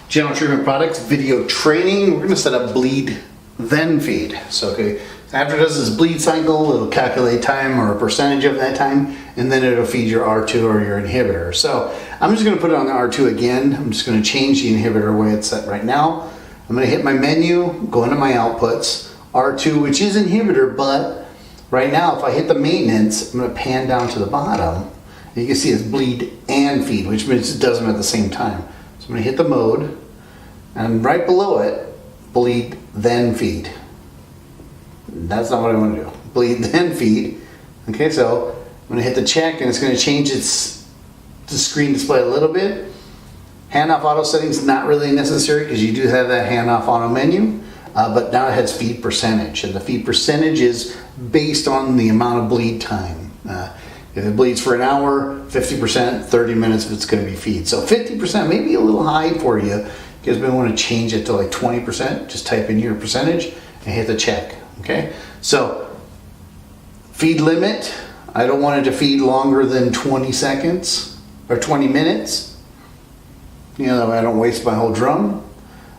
General Treatment Products video training. We're going to set up bleed then feed. So okay, after it does this bleed cycle, it'll calculate time or a percentage of that time, and then it'll feed your R2 or your inhibitor. So I'm just going to put it on the R2 again. I'm just going to change the inhibitor where it's set right now. I'm going to hit my menu, go into my outputs, R2, which is inhibitor, but right now if I hit the maintenance, I'm going to pan down to the bottom. And you can see it's bleed and feed, which means it does them at the same time. So I'm going to hit the mode, and right below it, bleed then feed. That's not what I want to do. Bleed then feed. Okay, so I'm going to hit the check, and it's going to change the screen display a little bit. Handoff auto settings not really necessary because you do have that handoff auto menu, but now it has feed percentage, and the feed percentage is based on the amount of bleed time. If it bleeds for an hour, 50%, 30 minutes if it's going to be feed. So 50% may be a little high for you. You guys may want to change it to like 20%. Just type in your percentage and hit the check. Okay, so feed limit. I don't want it to feed longer than 20 seconds or 20 minutes. You know, I don't waste my whole drum.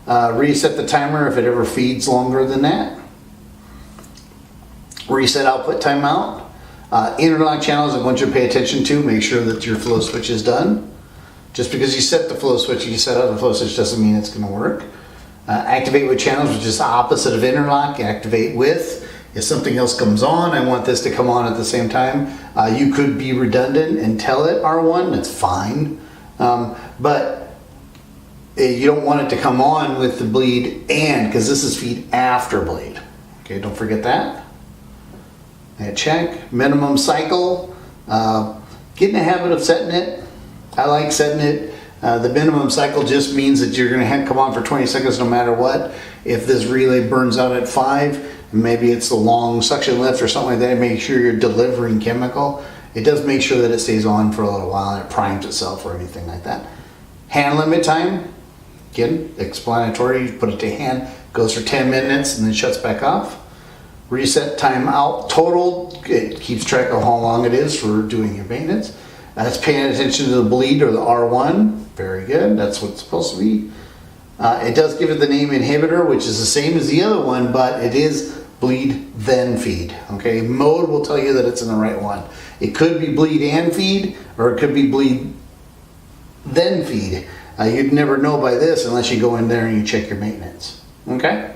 Reset the timer if it ever feeds longer than that. Reset output timeout. Interlock channels I want you to pay attention to. Make sure that your flow switch is done. Just because you set the flow switch, you set out the flow switch doesn't mean it's going to work. Activate with channels, which is the opposite of interlock. Activate with. If something else comes on, I want this to come on at the same time. You could be redundant and tell it R1, that's fine. But you don't want it to come on with the bleed and, because this is feed after bleed. Okay, don't forget that. And check. Minimum cycle. Get in the habit of setting it. I like setting it. The minimum cycle just means that you're going to come on for 20 seconds no matter what. If this relay burns out at 5, maybe it's the long suction lift or something like that, make sure you're delivering chemical. It does make sure that it stays on for a little while and it primes itself or anything like that. Hand limit time. Again, explanatory. You put it to hand, goes for 10 minutes and then shuts back off. Reset time out total. It keeps track of how long it is for doing your maintenance. That's paying attention to the bleed or the R1. Very good. That's what it's supposed to be. It does give it the name inhibitor, which is the same as the other one, but it is bleed then feed. Okay, mode will tell you that it's in the right one. It could be bleed and feed, or it could be bleed then feed. You'd never know by this unless you go in there and you check your maintenance. Okay.